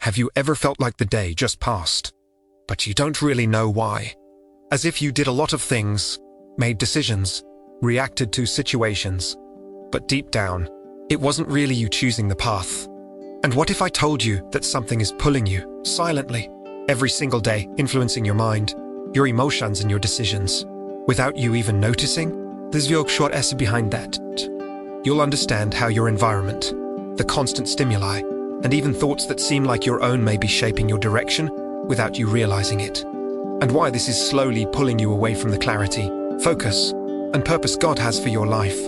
Have you ever felt like the day just passed, but you don't really know why? As if you did a lot of things, made decisions, reacted to situations, but deep down, it wasn't really you choosing the path. And what if I told you that something is pulling you, silently, every single day, influencing your mind, your emotions and your decisions, without you even noticing? There's esse behind that. You'll understand how your environment, the constant stimuli, and even thoughts that seem like your own may be shaping your direction without you realizing it. And why this is slowly pulling you away from the clarity, focus, and purpose God has for your life.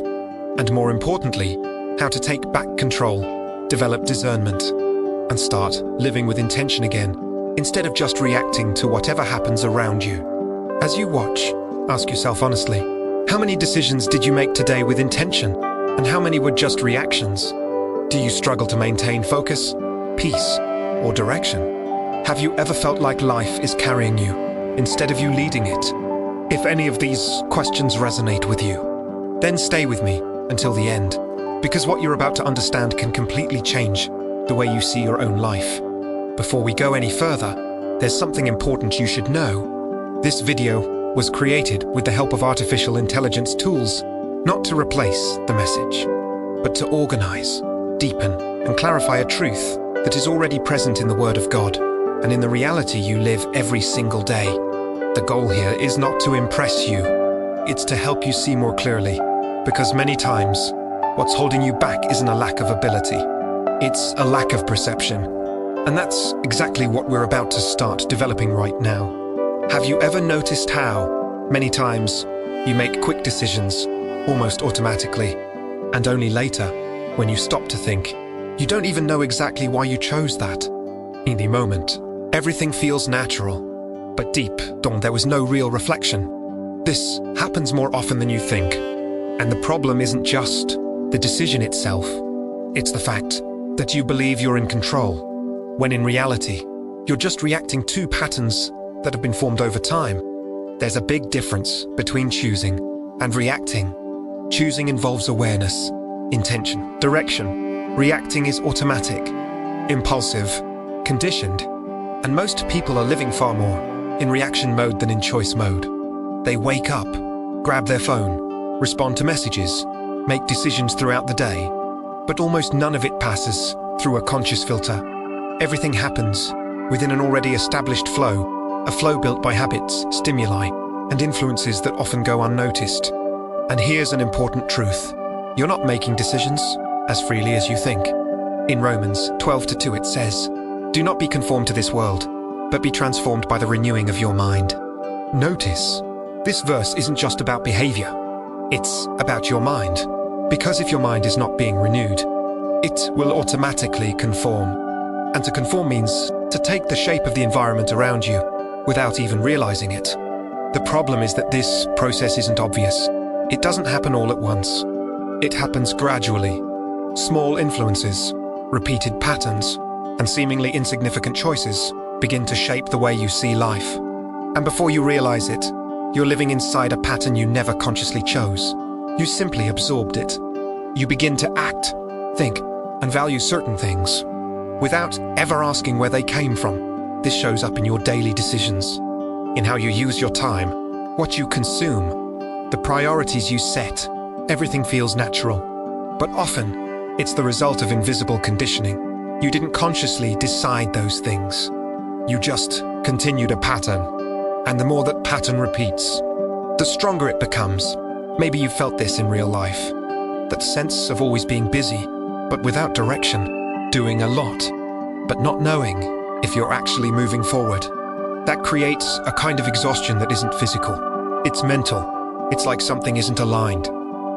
And more importantly, how to take back control, develop discernment, and start living with intention again, instead of just reacting to whatever happens around you. As you watch, ask yourself honestly, how many decisions did you make today with intention? And how many were just reactions? Do you struggle to maintain focus, peace, or direction? Have you ever felt like life is carrying you, instead of you leading it? If any of these questions resonate with you, then stay with me until the end, because what you're about to understand can completely change the way you see your own life. Before we go any further, there's something important you should know. This video was created with the help of artificial intelligence tools, not to replace the message, but to organize, deepen, and clarify a truth that is already present in the Word of God and in the reality you live every single day. The goal here is not to impress you, it's to help you see more clearly, because many times, what's holding you back isn't a lack of ability, it's a lack of perception. And that's exactly what we're about to start developing right now. Have you ever noticed how, many times, you make quick decisions, almost automatically, and only later, when you stop to think, you don't even know exactly why you chose that? In the moment, everything feels natural, but deep down there was no real reflection. This happens more often than you think, and the problem isn't just the decision itself, it's the fact that you believe you're in control, when in reality, you're just reacting to patterns that have been formed over time. There's a big difference between choosing and reacting. Choosing involves awareness, intention, direction. Reacting is automatic, impulsive, conditioned, and most people are living far more in reaction mode than in choice mode. They wake up, grab their phone, respond to messages, make decisions throughout the day, but almost none of it passes through a conscious filter. Everything happens within an already established flow, a flow built by habits, stimuli, and influences that often go unnoticed. And here's an important truth. You're not making decisions as freely as you think. In Romans 12:2 it says, "Do not be conformed to this world, but be transformed by the renewing of your mind." Notice, this verse isn't just about behavior. It's about your mind. Because if your mind is not being renewed, it will automatically conform. And to conform means to take the shape of the environment around you without even realizing it. The problem is that this process isn't obvious. It doesn't happen all at once. It happens gradually. Small influences, repeated patterns, and seemingly insignificant choices begin to shape the way you see life. And before you realize it, you're living inside a pattern you never consciously chose. You simply absorbed it. You begin to act, think, and value certain things without ever asking where they came from. This shows up in your daily decisions, in how you use your time, what you consume, the priorities you set. Everything feels natural, but often it's the result of invisible conditioning. You didn't consciously decide those things. You just continued a pattern, and the more that pattern repeats, the stronger it becomes. Maybe you've felt this in real life, that sense of always being busy, but without direction, doing a lot, but not knowing if you're actually moving forward. That creates a kind of exhaustion that isn't physical, it's mental. It's like something isn't aligned,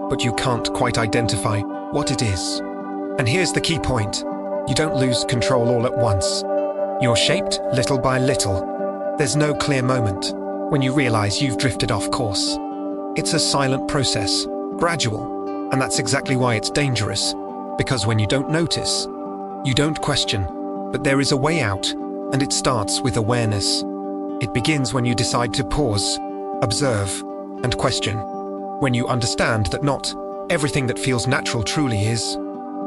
but you can't quite identify what it is. And here's the key point. You don't lose control all at once. You're shaped little by little. There's no clear moment when you realize you've drifted off course. It's a silent process, gradual, and that's exactly why it's dangerous. Because when you don't notice, you don't question, but there is a way out, and it starts with awareness. It begins when you decide to pause, observe, and question. When you understand that not everything that feels natural truly is.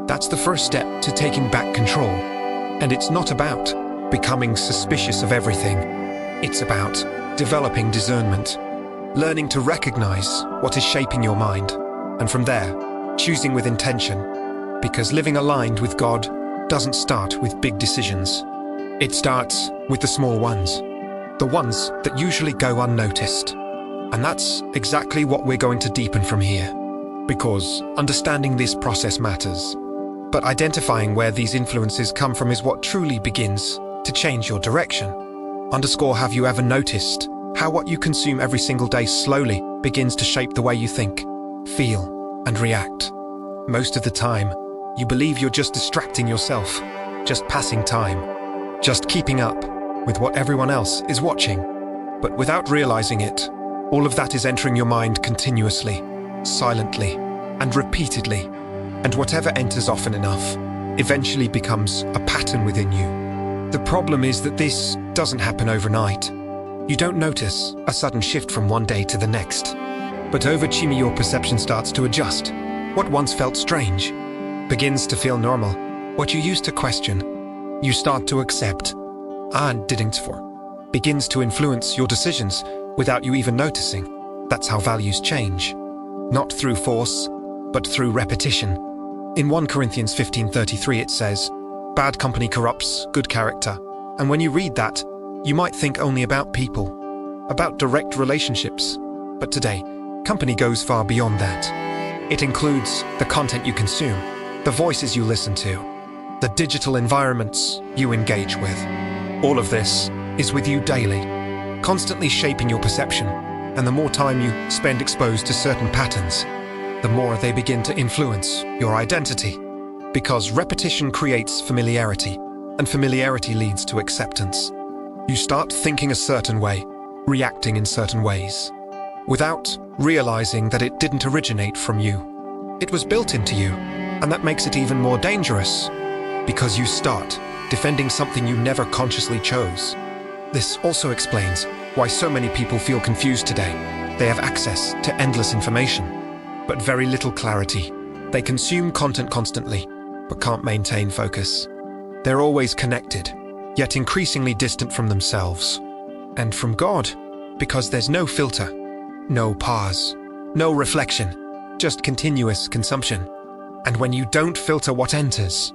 That's the first step to taking back control. And it's not about becoming suspicious of everything. It's about developing discernment, learning to recognize what is shaping your mind, and from there, choosing with intention, because living aligned with God doesn't start with big decisions. It starts with the small ones, the ones that usually go unnoticed. And that's exactly what we're going to deepen from here, because understanding this process matters. But identifying where these influences come from is what truly begins to change your direction. Have you ever noticed how what you consume every single day slowly begins to shape the way you think, feel, and react? Most of the time, you believe you're just distracting yourself, just passing time, just keeping up with what everyone else is watching. But without realizing it, all of that is entering your mind continuously, silently, and repeatedly. And whatever enters often enough eventually becomes a pattern within you. The problem is that this doesn't happen overnight. You don't notice a sudden shift from one day to the next. But over time, your perception starts to adjust. What once felt strange begins to feel normal. What you used to question, you start to accept. And didn't for begins to influence your decisions without you even noticing. That's how values change. Not through force, but through repetition. In 1 Corinthians 15:33 it says, "Bad company corrupts good character." And when you read that, you might think only about people, about direct relationships. But today, company goes far beyond that. It includes the content you consume, the voices you listen to, the digital environments you engage with. All of this is with you daily, constantly shaping your perception, and the more time you spend exposed to certain patterns, the more they begin to influence your identity. Because repetition creates familiarity, and familiarity leads to acceptance. You start thinking a certain way, reacting in certain ways, without realizing that it didn't originate from you. It was built into you, and that makes it even more dangerous, because you start defending something you never consciously chose. This also explains why so many people feel confused today. They have access to endless information, but very little clarity. They consume content constantly, but can't maintain focus. They're always connected, yet increasingly distant from themselves and from God, because there's no filter, no pause, no reflection, just continuous consumption. And when you don't filter what enters,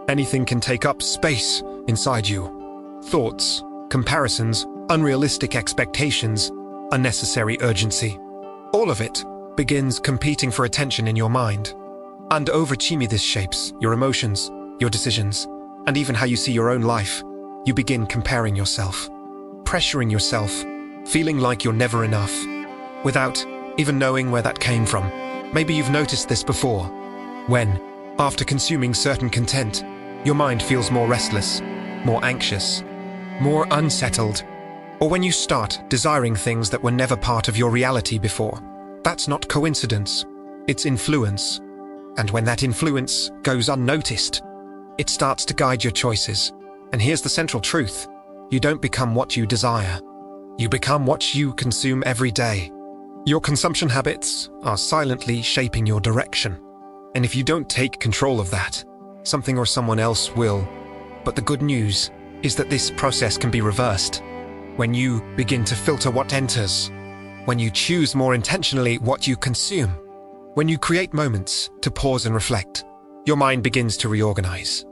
anything can take up space inside you. Thoughts, comparisons, unrealistic expectations, unnecessary urgency. All of it begins competing for attention in your mind. And over time, this shapes your emotions, your decisions, and even how you see your own life. You begin comparing yourself, pressuring yourself, feeling like you're never enough, without even knowing where that came from. Maybe you've noticed this before, when, after consuming certain content, your mind feels more restless, more anxious, more unsettled, or when you start desiring things that were never part of your reality before. That's not coincidence, it's influence. And when that influence goes unnoticed, it starts to guide your choices. And here's the central truth: you don't become what you desire. You become what you consume every day. Your consumption habits are silently shaping your direction. And if you don't take control of that, something or someone else will. But the good news is that this process can be reversed. When you begin to filter what enters, when you choose more intentionally what you consume, when you create moments to pause and reflect, your mind begins to reorganize.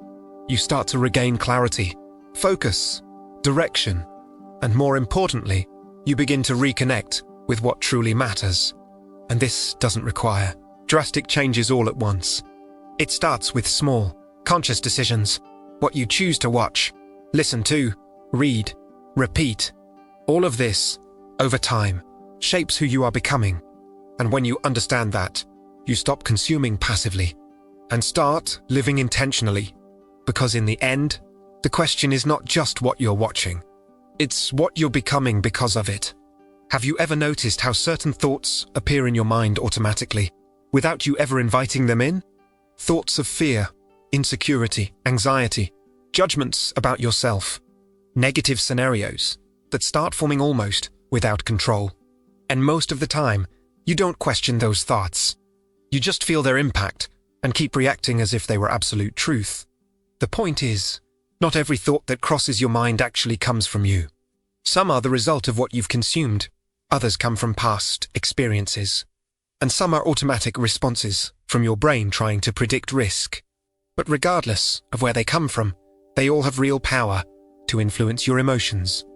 You start to regain clarity, focus, direction, and more importantly, you begin to reconnect with what truly matters. And this doesn't require drastic changes all at once. It starts with small, conscious decisions. What you choose to watch, listen to, read, repeat. All of this, over time, shapes who you are becoming. And when you understand that, you stop consuming passively and start living intentionally. Because in the end, the question is not just what you're watching, it's what you're becoming because of it. Have you ever noticed how certain thoughts appear in your mind automatically, without you ever inviting them in? Thoughts of fear, insecurity, anxiety, judgments about yourself, negative scenarios that start forming almost without control. And most of the time, you don't question those thoughts. You just feel their impact and keep reacting as if they were absolute truth. The point is, Not every thought that crosses your mind actually comes from you. Some are the result of what you've consumed, others come from past experiences, and some are automatic responses from your brain trying to predict risk. But regardless of where they come from, they all have real power to influence your emotions,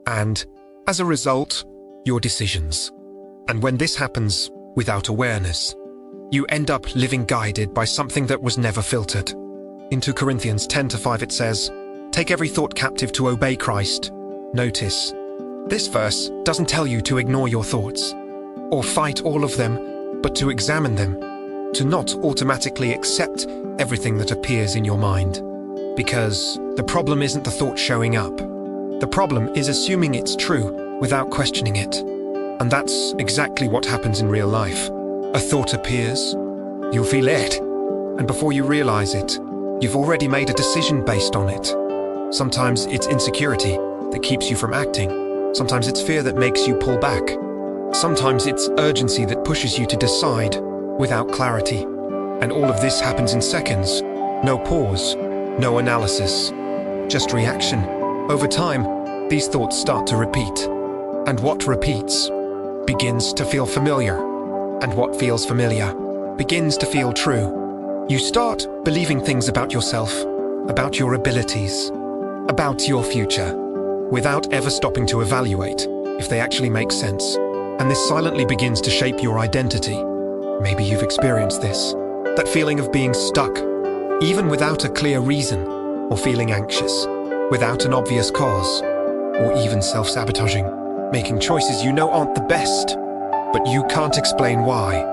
and, as a result, your decisions. And when this happens without awareness, you end up living guided by something that was never filtered. In 2 Corinthians 10-5 it says, "Take every thought captive to obey Christ." Notice, this verse doesn't tell you to ignore your thoughts, or fight all of them, but to examine them, to not automatically accept everything that appears in your mind. Because the problem isn't the thought showing up. The problem is assuming it's true without questioning it. And that's exactly what happens in real life. A thought appears, you'll feel it, and before you realize it, you've already made a decision based on it. Sometimes it's insecurity that keeps you from acting. Sometimes it's fear that makes you pull back. Sometimes it's urgency that pushes you to decide without clarity. And all of this happens in seconds. No pause, no analysis, just reaction. Over time, these thoughts start to repeat. And what repeats begins to feel familiar. And what feels familiar begins to feel true. You start believing things about yourself, about your abilities, about your future, without ever stopping to evaluate if they actually make sense. And this silently begins to shape your identity. Maybe you've experienced this. That feeling of being stuck, even without a clear reason, or feeling anxious, without an obvious cause, or even self-sabotaging, making choices you know aren't the best, but you can't explain why.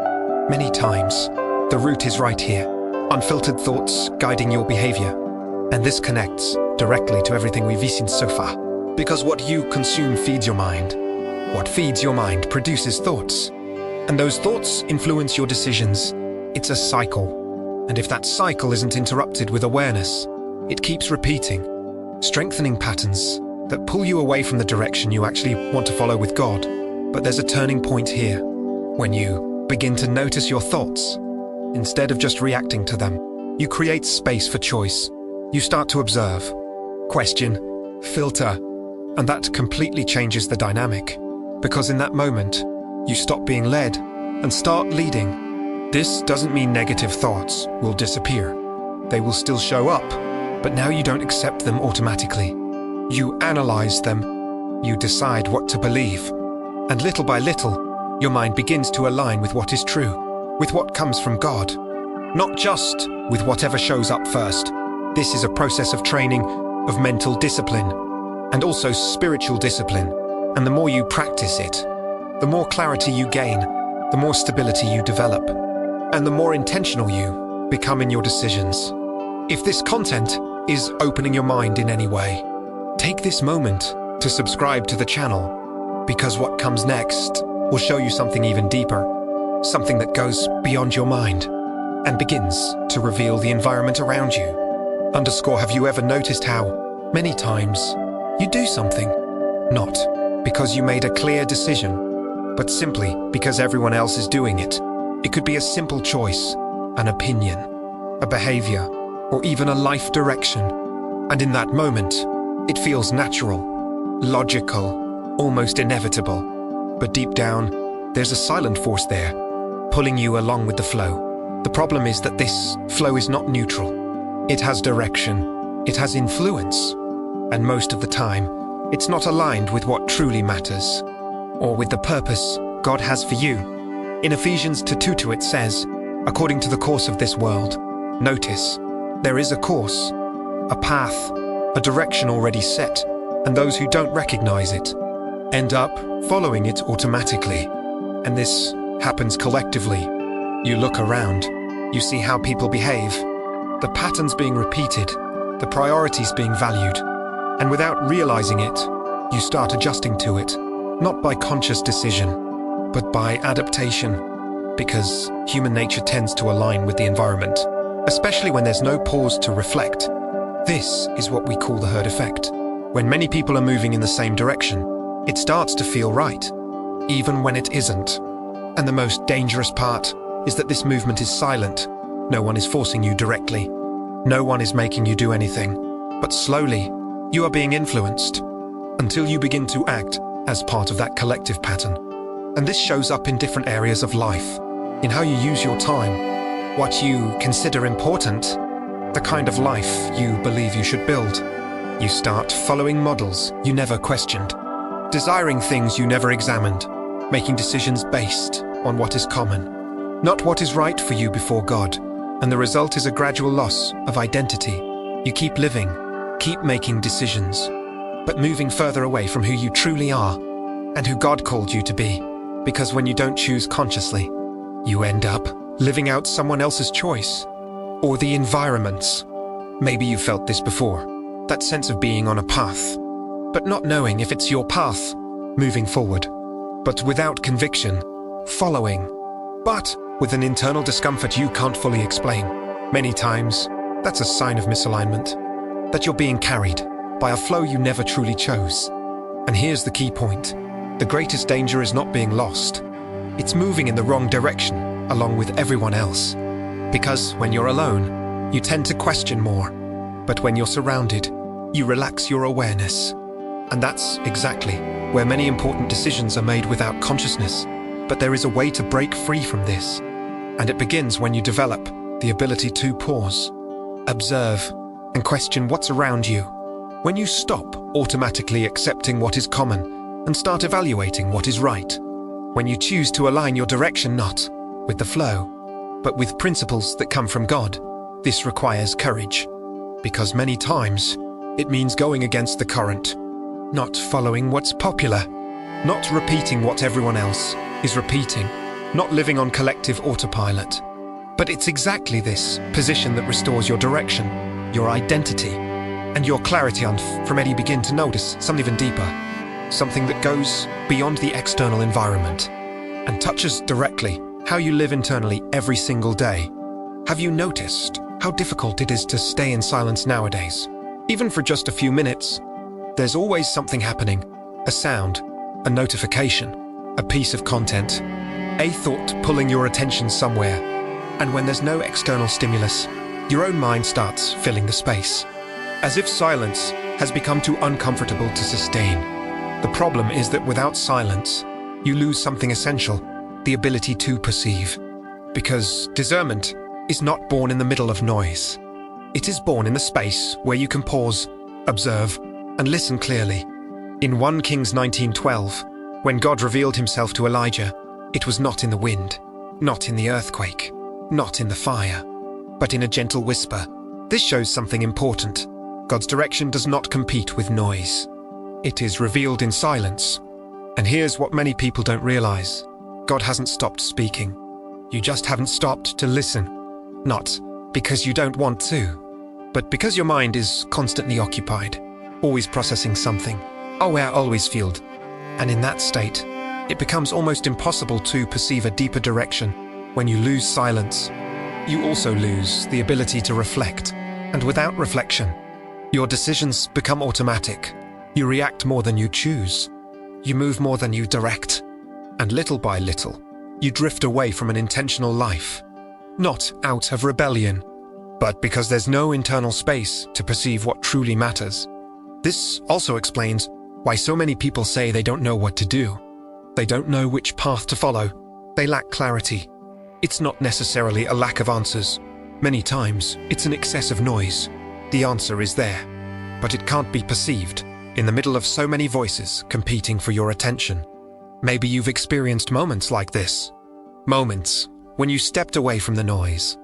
Many times, the root is right here, unfiltered thoughts guiding your behavior. And this connects directly to everything we've seen so far. Because what you consume feeds your mind. What feeds your mind produces thoughts. And those thoughts influence your decisions. It's a cycle. And if that cycle isn't interrupted with awareness, it keeps repeating, strengthening patterns that pull you away from the direction you actually want to follow with God. But there's a turning point here, when you begin to notice your thoughts. Instead of just reacting to them, you create space for choice. You start to observe, question, filter, and that completely changes the dynamic. Because in that moment, you stop being led and start leading. This doesn't mean negative thoughts will disappear. They will still show up, but now you don't accept them automatically. You analyze them, you decide what to believe, and little by little, your mind begins to align with what is true, with what comes from God, not just with whatever shows up first. This is a process of training, of mental discipline, and also spiritual discipline. And the more you practice it, the more clarity you gain, the more stability you develop, and the more intentional you become in your decisions. If this content is opening your mind in any way, take this moment to subscribe to the channel, because what comes next will show you something even deeper, something that goes beyond your mind and begins to reveal the environment around you. Have you ever noticed how many times you do something, not because you made a clear decision, but simply because everyone else is doing it? It could be a simple choice, an opinion, a behavior, or even a life direction. And in that moment, it feels natural, logical, almost inevitable. But deep down, there's a silent force there, pulling you along with the flow. The problem is that this flow is not neutral. It has direction, it has influence, and most of the time, it's not aligned with what truly matters, or with the purpose God has for you. In Ephesians 2:2 it says, according to the course of this world. Notice, there is a course, a path, a direction already set, and those who don't recognize it end up following it automatically. And this happens collectively. You look around, you see how people behave, the patterns being repeated, the priorities being valued, and without realizing it, you start adjusting to it, not by conscious decision, but by adaptation, because human nature tends to align with the environment, especially when there's no pause to reflect. This is what we call the herd effect. When many people are moving in the same direction, it starts to feel right, even when it isn't. And the most dangerous part is that this movement is silent. No one is forcing you directly. No one is making you do anything. But slowly, you are being influenced until you begin to act as part of that collective pattern. And this shows up in different areas of life, in how you use your time, what you consider important, the kind of life you believe you should build. You start following models you never questioned, desiring things you never examined, making decisions based on what is common, not what is right for you before God. And the result is a gradual loss of identity. You keep living, keep making decisions, but moving further away from who you truly are and who God called you to be. Because when you don't choose consciously, you end up living out someone else's choice or the environment's. Maybe you've felt this before, that sense of being on a path, but not knowing if it's your path, moving forward, but without conviction, following, but with an internal discomfort you can't fully explain. Many times, that's a sign of misalignment, that you're being carried by a flow you never truly chose. And here's the key point. The greatest danger is not being lost. It's moving in the wrong direction, along with everyone else. Because when you're alone, you tend to question more. But when you're surrounded, you relax your awareness. And that's exactly where many important decisions are made without consciousness. But there is a way to break free from this. And it begins when you develop the ability to pause, observe, and question what's around you. When you stop automatically accepting what is common and start evaluating what is right. When you choose to align your direction not with the flow, but with principles that come from God. This requires courage, because many times it means going against the current, not following what's popular, not repeating what everyone else is repeating, not living on collective autopilot. But it's exactly this position that restores your direction, your identity, and your clarity, and from it you begin to notice something even deeper, something that goes beyond the external environment and touches directly how you live internally every single day. Have you noticed how difficult it is to stay in silence nowadays? Even for just a few minutes, there's always something happening, a sound, a notification, a piece of content, a thought pulling your attention somewhere. And when there's no external stimulus, your own mind starts filling the space, as if silence has become too uncomfortable to sustain. The problem is that without silence, you lose something essential, the ability to perceive. Because discernment is not born in the middle of noise. It is born in the space where you can pause, observe, and listen clearly. In 1 Kings 19:12, when God revealed himself to Elijah, it was not in the wind, not in the earthquake, not in the fire, but in a gentle whisper. This shows something important. God's direction does not compete with noise. It is revealed in silence. And here's what many people don't realize. God hasn't stopped speaking. You just haven't stopped to listen. Not because you don't want to, but because your mind is constantly occupied, always processing something. Oh, I always feel. And in that state, it becomes almost impossible to perceive a deeper direction. When you lose silence, you also lose the ability to reflect. And without reflection, your decisions become automatic. You react more than you choose. You move more than you direct. And little by little, you drift away from an intentional life. Not out of rebellion, but because there's no internal space to perceive what truly matters. This also explains why so many people say they don't know what to do. They don't know which path to follow. They lack clarity. It's not necessarily a lack of answers. Many times, it's an excess of noise. The answer is there, but it can't be perceived in the middle of so many voices competing for your attention. Maybe you've experienced moments like this. Moments when you stepped away from the noise,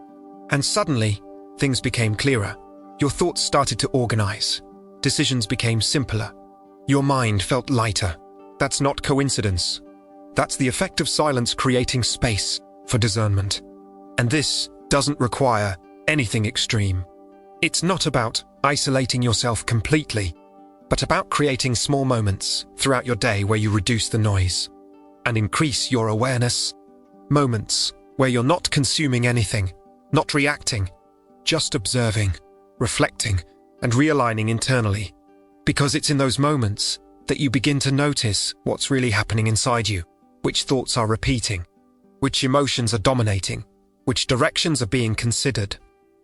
and suddenly, things became clearer. Your thoughts started to organize. Decisions became simpler. Your mind felt lighter. That's not coincidence. That's the effect of silence creating space for discernment. And this doesn't require anything extreme. It's not about isolating yourself completely, but about creating small moments throughout your day where you reduce the noise and increase your awareness. Moments where you're not consuming anything, not reacting, just observing, reflecting, and realigning internally. Because it's in those moments that you begin to notice what's really happening inside you, which thoughts are repeating, which emotions are dominating, which directions are being considered.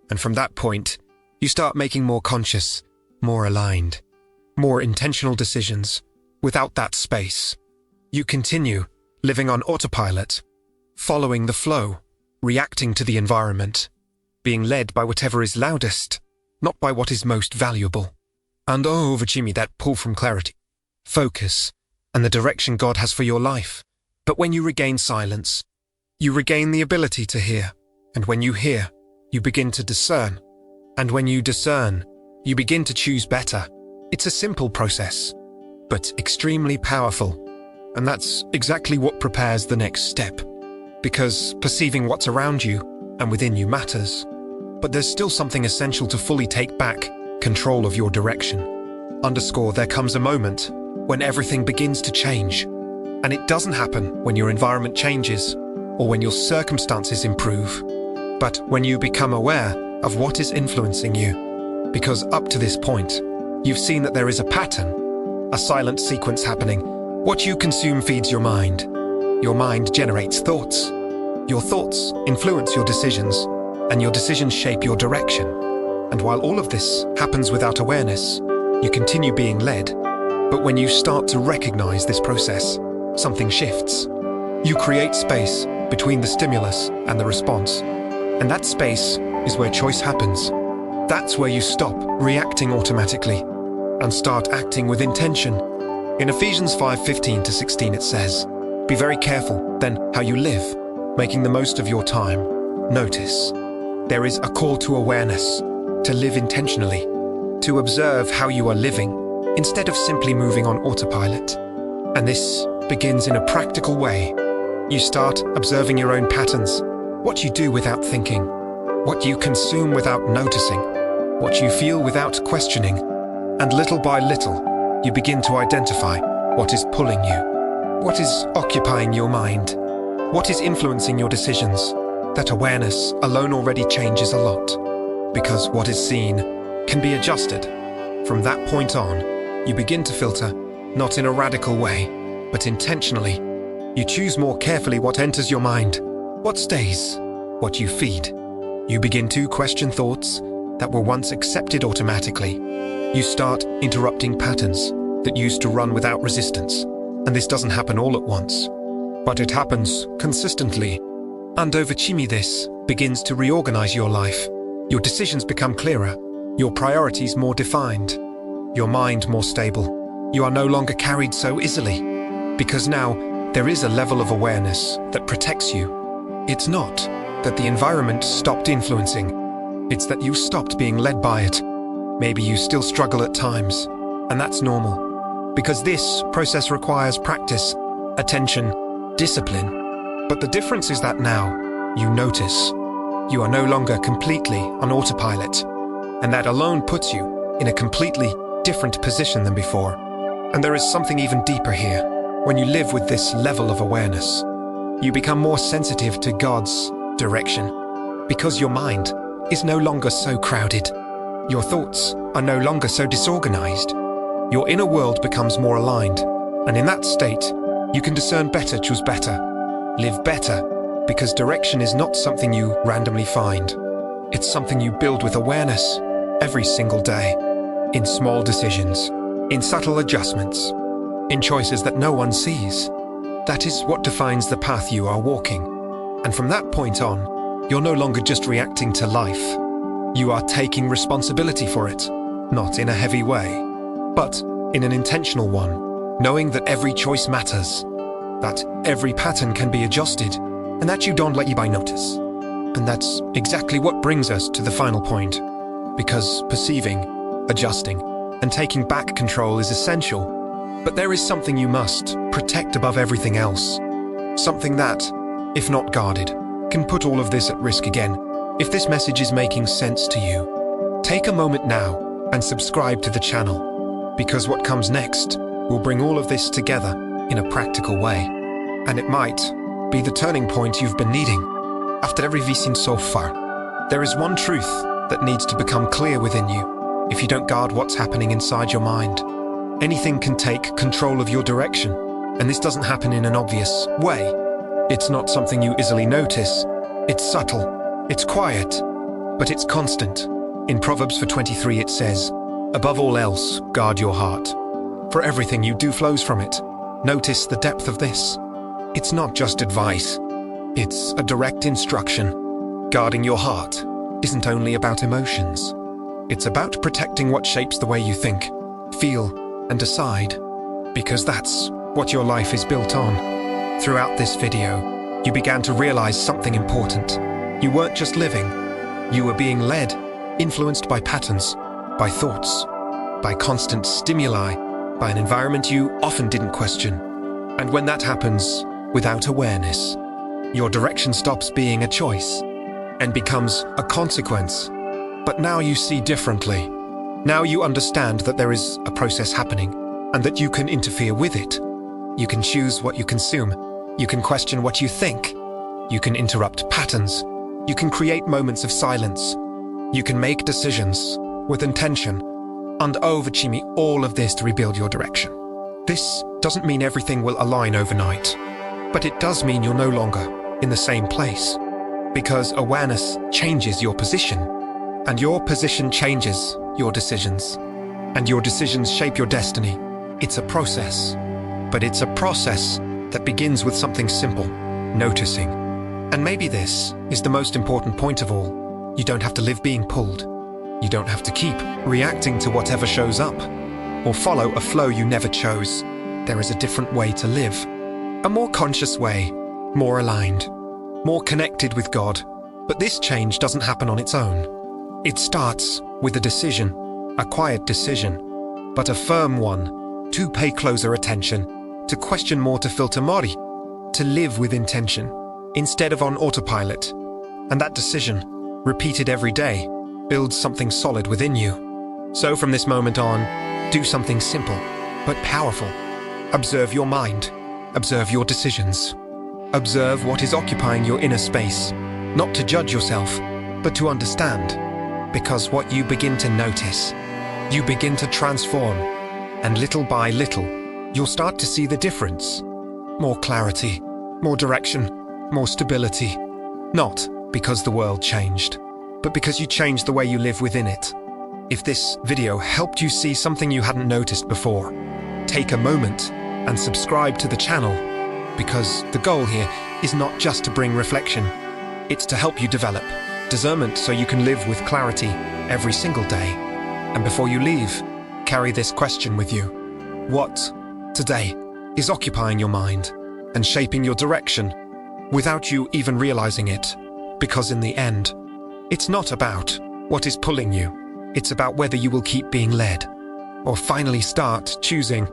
And from that point, you start making more conscious, more aligned, more intentional decisions. Without that space, you continue living on autopilot, following the flow, reacting to the environment, being led by whatever is loudest, not by what is most valuable. And Vachimi, that pull from clarity, focus, and the direction God has for your life. But when you regain silence, you regain the ability to hear. And when you hear, you begin to discern. And when you discern, you begin to choose better. It's a simple process, but extremely powerful. And that's exactly what prepares the next step. Because perceiving what's around you and within you matters. But there's still something essential to fully take back control of your direction. Underscore, there comes a moment when everything begins to change. And it doesn't happen when your environment changes or when your circumstances improve, but when you become aware of what is influencing you. Because up to this point, you've seen that there is a pattern, a silent sequence happening. What you consume feeds your mind. Your mind generates thoughts. Your thoughts influence your decisions, and your decisions shape your direction. And while all of this happens without awareness, you continue being led. But when you start to recognize this process, something shifts. You create space between the stimulus and the response. And that space is where choice happens. That's where you stop reacting automatically and start acting with intention. In Ephesians 5:15-16 it says, "Be very careful then how you live, making the most of your time." Notice, there is a call to awareness, to live intentionally, to observe how you are living instead of simply moving on autopilot. And this begins in a practical way. You start observing your own patterns, what you do without thinking, what you consume without noticing, what you feel without questioning, and little by little, you begin to identify what is pulling you, what is occupying your mind, what is influencing your decisions. That awareness alone already changes a lot, because what is seen can be adjusted. From that point on, you begin to filter, not in a radical way, but intentionally. You choose more carefully what enters your mind, what stays, what you feed. You begin to question thoughts that were once accepted automatically. You start interrupting patterns that used to run without resistance. And this doesn't happen all at once, but it happens consistently. And over Chimi, this begins to reorganize your life. Your decisions become clearer, your priorities more defined, your mind more stable. You are no longer carried so easily, because now there is a level of awareness that protects you. It's not that the environment stopped influencing, it's that you stopped being led by it. Maybe you still struggle at times, and that's normal, because this process requires practice, attention, discipline. But the difference is that now, you notice. You are no longer completely on autopilot, and that alone puts you in a completely different position than before. And there is something even deeper here. When you live with this level of awareness, you become more sensitive to God's direction, because your mind is no longer so crowded. Your thoughts are no longer so disorganized. Your inner world becomes more aligned, and in that state, you can discern better, choose better, live better, because direction is not something you randomly find. It's something you build with awareness every single day, in small decisions, in subtle adjustments, in choices that no one sees. That is what defines the path you are walking. And from that point on, you're no longer just reacting to life. You are taking responsibility for it, not in a heavy way, but in an intentional one, knowing that every choice matters, that every pattern can be adjusted, and that you don't let you by notice. And that's exactly what brings us to the final point, because perceiving, adjusting, and taking back control is essential. But there is something you must protect above everything else. Something that, if not guarded, can put all of this at risk again. If this message is making sense to you, take a moment now and subscribe to the channel, because what comes next will bring all of this together in a practical way. And it might be the turning point you've been needing. After everything so far, there is one truth that needs to become clear within you. If you don't guard what's happening inside your mind, anything can take control of your direction, and this doesn't happen in an obvious way. It's not something you easily notice. It's subtle, it's quiet, but it's constant. In Proverbs 4:23 it says, Above all else, guard your heart. For everything you do flows from it. Notice the depth of this. It's not just advice. It's a direct instruction. Guarding your heart isn't only about emotions. It's about protecting what shapes the way you think, feel, and decide. Because that's what your life is built on. Throughout this video, you began to realize something important. You weren't just living. You were being led, influenced by patterns, by thoughts, by constant stimuli, by an environment you often didn't question. And when that happens, without awareness, your direction stops being a choice and becomes a consequence. But now you see differently. Now you understand that there is a process happening and that you can interfere with it. You can choose what you consume. You can question what you think. You can interrupt patterns. You can create moments of silence. You can make decisions with intention and overachieve all of this to rebuild your direction. This doesn't mean everything will align overnight, but it does mean you're no longer in the same place, because awareness changes your position, and your position changes your decisions, and your decisions shape your destiny. It's a process, but it's a process that begins with something simple: noticing. And maybe this is the most important point of all. You don't have to live being pulled. You don't have to keep reacting to whatever shows up, or follow a flow you never chose. There is a different way to live, a more conscious way, more aligned, more connected with God. But this change doesn't happen on its own. It starts with a decision, a quiet decision, but a firm one, to pay closer attention, to question more, to filter more, to live with intention, instead of on autopilot. And that decision, repeated every day, builds something solid within you. So from this moment on, do something simple, but powerful. Observe your mind. Observe your decisions. Observe what is occupying your inner space, not to judge yourself, but to understand. Because what you begin to notice, you begin to transform, and little by little, you'll start to see the difference. More clarity, more direction, more stability. Not because the world changed, but because you changed the way you live within it. If this video helped you see something you hadn't noticed before, take a moment and subscribe to the channel, because the goal here is not just to bring reflection, it's to help you develop discernment so you can live with clarity every single day. And before you leave, carry this question with you. What, today, is occupying your mind and shaping your direction without you even realizing it? Because in the end, it's not about what is pulling you. It's about whether you will keep being led or finally start choosing